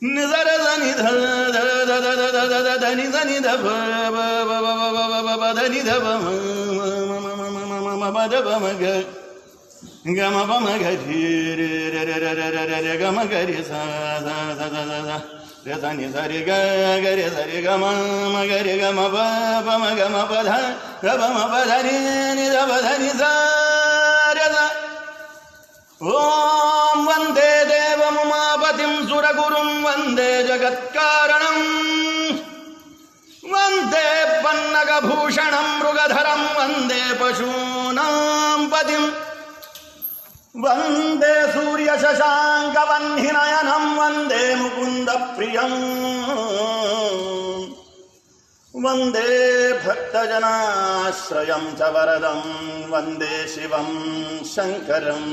ನಿಧರ ಧನಿ ಧನಿ ಧನಿ ಧ ಧನಿ ಧ ಮದ ಮಗ ಗಮ ಪಮ ಗರಿ ರೇ ಗಮ ಗರಿ ಸ ಧನಿ ಸರಿ ಗರಿ ಸರಿ ಗಮ ಗರಿ ಗಮ ಪಮ ಗಮ ಪಧ ಗಮ ಪಧನಿ ನಿಧ ಧನಿ ಸ ಓಂ ವಂದೇ ದೇವಮುಮಾಪತಿಂ ಸುರಗುರುಂ ವಂದೇ ಜಗತ್ಕಾರಣಂ ವಂದೇ ಪನ್ನಗಭೂಷಣಂ ಮೃಗಧರಂ ವಂದೇ ಪಶೂನಾಂ ಪತಿಂ ವಂದೇ ಸೂರ್ಯಶಶಾಂಕವನ್ನಿನಯನಂ ವಂದೇ ಮುಕುಂದಪ್ರಿಯಂ ವಂದೇ ಭಕ್ತಜನಾಶ್ರಯಂ ಚ ವರದಂ ವಂದೇ ಶಿವಂ ಶಂಕರಂ.